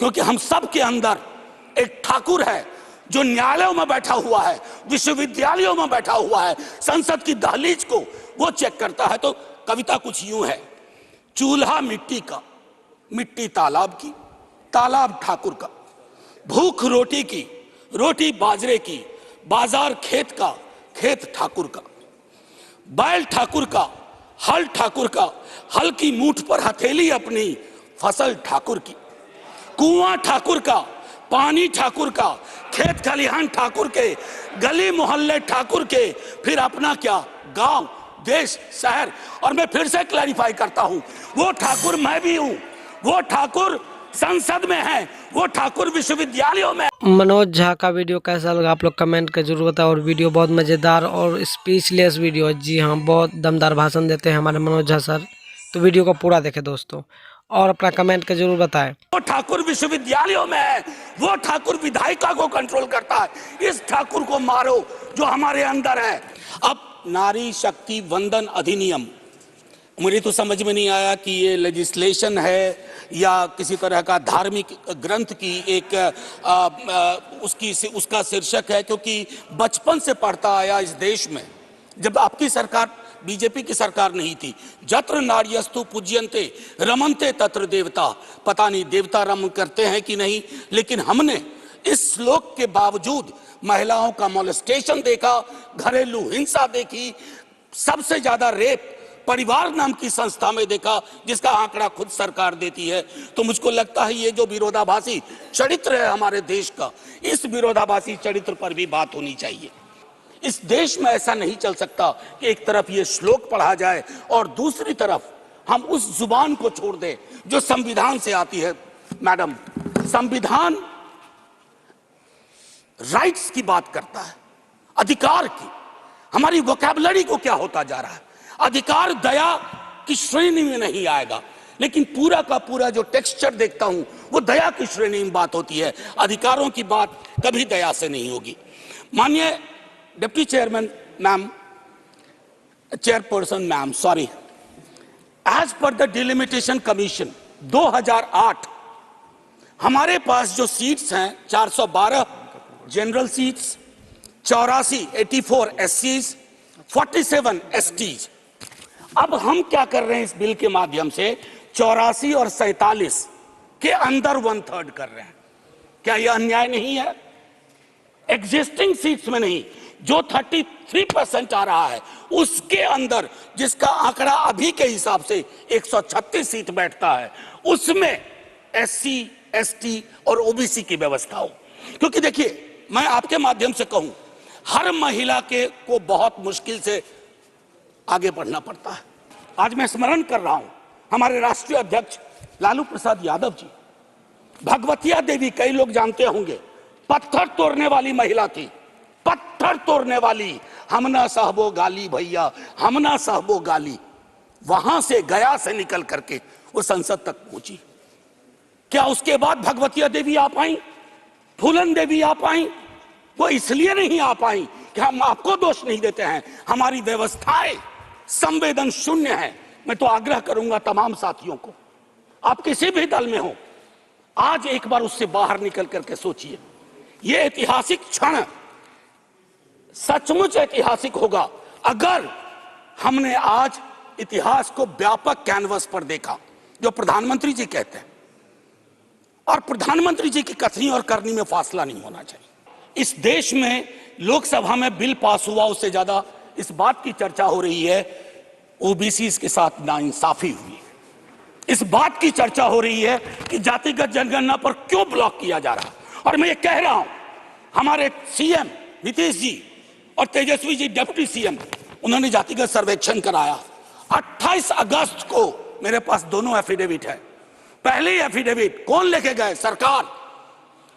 क्योंकि हम सब के अंदर एक ठाकुर है जो न्यायालयों में बैठा हुआ है, विश्वविद्यालयों में बैठा हुआ है, संसद की दहलीज को वो चेक करता है। तो कविता कुछ यूं है, चूल्हा मिट्टी का, मिट्टी तालाब की, तालाब ठाकुर का, भूख रोटी की, रोटी बाजरे की, बाजार खेत का, खेत ठाकुर का, बैल ठाकुर का, हल ठाकुर का, हल की मूठ पर हथेली अपनी, फसल ठाकुर की, कुआं ठाकुर का, पानी ठाकुर का, खेत खलिहान ठाकुर के, गली मोहल्ले ठाकुर के, फिर अपना क्या, गांव, देश, शहर। और मैं फिर से क्लैरिफाई करता हूं, वो ठाकुर मैं भी हूं, वो ठाकुर संसद में है, वो ठाकुर विश्वविद्यालयों में। मनोज झा का वीडियो कैसा लगा आप लोग कमेंट के जरूर बताओ। और वीडियो बहुत मज़ेदार और स्पीचलेस वीडियो है। जी हाँ, बहुत दमदार भाषण देते हैं हमारे मनोज झा सर। तो वीडियो को पूरा देखें दोस्तों और अपना कमेंट के जरूर बताएं। वो ठाकुर विश्वविद्यालयों में है, वो ठाकुर विधायिका को कंट्रोल करता है। इस ठाकुर को मारो जो हमारे अंदर है। अब नारी शक्ति वंदन अधिनियम, मुझे तो समझ में नहीं आया कि ये लेजिस्लेशन है या किसी तरह का धार्मिक ग्रंथ की एक उसका शीर्षक है, क्योंकि बचपन से पढ़ता आया इस देश में। जब आपकी सरकार, बीजेपी की सरकार नहीं थी, जत्र नार्यस्तु पूज्यन्ते रमन्ते तत्र देवता, पता नहीं देवता रम करते हैं कि नहीं, लेकिन हमने इस श्लोक के बावजूद महिलाओं का मोलेस्टेशन देखा, घरेलू हिंसा देखी, सबसे ज्यादा रेप परिवार नाम की संस्था में देखा, जिसका आंकड़ा खुद सरकार देती है। तो मुझको लगता है ये जो विरोधाभासी चरित्र है हमारे देश का, इस विरोधाभासी चरित्र पर भी बात होनी चाहिए। इस देश में ऐसा नहीं चल सकता कि एक तरफ ये श्लोक पढ़ा जाए और दूसरी तरफ हम उस जुबान को छोड़ दें जो संविधान से आती है। मैडम, संविधान राइट्स की बात करता है, अधिकार की। हमारी वोकैबुलरी को क्या होता जा रहा है? अधिकार दया की श्रेणी में नहीं आएगा, लेकिन पूरा का पूरा जो टेक्सचर देखता हूं वो दया की श्रेणी में बात होती है। अधिकारों की बात कभी दया से नहीं होगी। माननीय deputy chairman ma'am, chairperson ma'am, sorry, as per the delimitation commission 2008 हमारे पास जो सीट्स हैं 412 जनरल सीट्स, 84 एससीज, 47 एसटीज। अब हम क्या कर रहे हैं इस बिल के माध्यम से, 84 और 47 के अंदर 1/3 कर रहे हैं। क्या यह अन्याय नहीं है? एग्जिस्टिंग सीट्स में नहीं, जो 33% आ रहा है उसके अंदर, जिसका आंकड़ा अभी के हिसाब से 136 सीट बैठता है, उसमें एससी, एसटी और ओबीसी की व्यवस्था हो। क्योंकि देखिए, मैं आपके माध्यम से कहूं, हर महिला के को बहुत मुश्किल से आगे बढ़ना पड़ता है। आज मैं स्मरण कर रहा हूं हमारे राष्ट्रीय अध्यक्ष लालू प्रसाद यादव जी, भगवतिया देवी, कई लोग जानते होंगे, पत्थर तोड़ने वाली महिला थी, पत्थर तोड़ने वाली। हम ना सहबो गाली भैया, हम ना सहबो गाली। वहां से, गया से निकल करके वो संसद तक पहुंची। क्या उसके बाद भगवतिया देवी आ पाई, फूलन देवी आ पाई? वो इसलिए नहीं आ पाई कि हम आपको दोष नहीं देते हैं, हमारी व्यवस्थाएं संवेदन शून्य है। मैं तो आग्रह करूंगा तमाम साथियों को, आप किसी भी दल में हो, आज एक बार उससे बाहर निकल करके सोचिए। यह ऐतिहासिक क्षण सचमुच ऐतिहासिक होगा अगर हमने आज इतिहास को व्यापक कैनवस पर देखा, जो प्रधानमंत्री जी कहते हैं। और प्रधानमंत्री जी की कथनी और करनी में फासला नहीं होना चाहिए। इस देश में लोकसभा में बिल पास हुआ, उससे ज्यादा इस बात की चर्चा हो रही है ओबीसी के साथ नाइंसाफी हुई। इस बात की चर्चा हो रही है कि जातिगत जनगणना पर क्यों ब्लॉक किया जा रहा है। और मैं ये कह रहा हूं, हमारे सीएम नीतीश जी और तेजस्वी जी डिप्टी सीएम, उन्होंने जातिगत सर्वेक्षण कराया। 28 अगस्त को मेरे पास दोनों एफिडेविट है। पहले एफिडेविट कौन लेके गए? सरकार।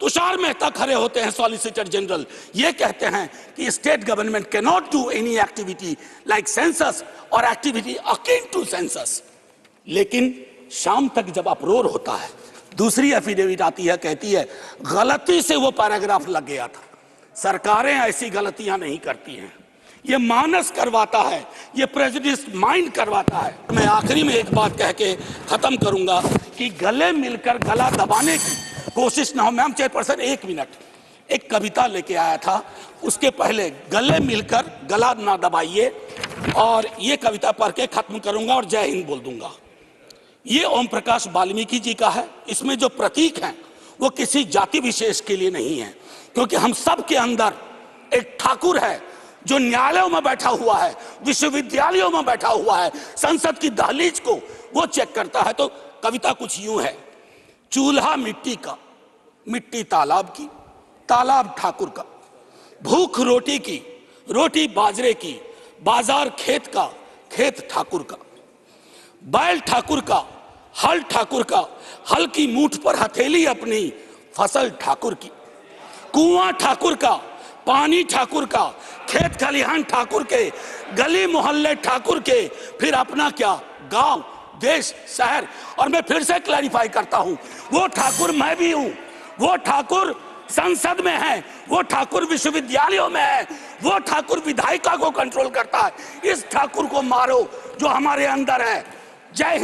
तुषार मेहता खड़े होते हैं, सॉलिसिटर जनरल, ये कहते हैं कि state government can not do any activity like census और एक्टिविटी अकिन टू सेंसस। लेकिन शाम तक जब अप्रोर होता है, दूसरी एफिडेविट आती है, कहती है गलती से वो पैराग्राफ लग गया था। सरकारें ऐसी गलतियां नहीं करती हैं, ये मानस करवाता है, ये प्रेजुडिस माइंड करवाता है। मैं आखिरी में एक बात कह के खत्म करूंगा कि गले मिलकर गला दबाने की कोशिश ना हो। मैम चेयरपर्सन, 1 मिनट, एक कविता लेके आया था, उसके पहले गले मिलकर गला ना दबाइए, और ये कविता पढ़ के खत्म करूंगा और जय हिंद बोल दूंगा। ये ओम प्रकाश वाल्मीकि जी का है। इसमें जो प्रतीक हैं वो किसी जाति विशेष के लिए नहीं है, क्योंकि हम सब के अंदर एक ठाकुर है जो न्यायालयों में बैठा हुआ है, विश्वविद्यालयों में बैठा हुआ है, संसद की दहलीज को वो चेक करता है। तो कविता कुछ यूं है: चूल्हा मिट्टी का, मिट्टी तालाब की, तालाब ठाकुर का, भूख रोटी की, रोटी बाजरे की, बाजार खेत का, खेत ठाकुर का, बैल ठाकुर का, हल ठाकुर का, हल की मूठ पर हथेली अपनी, फसल ठाकुर की, कुआं ठाकुर का, पानी ठाकुर का, खेत खलिहान ठाकुर के, गली मोहल्ले ठाकुर के, फिर अपना क्या, गांव, देश, शहर। और मैं फिर से क्लैरिफाई करता हूं, वो ठाकुर मैं भी हूं, वो ठाकुर संसद में है, वो ठाकुर विश्वविद्यालयों में है, वो ठाकुर विधायिका को कंट्रोल करता है। इस ठाकुर को मारो जो हमारे अंदर है। जय हिंद।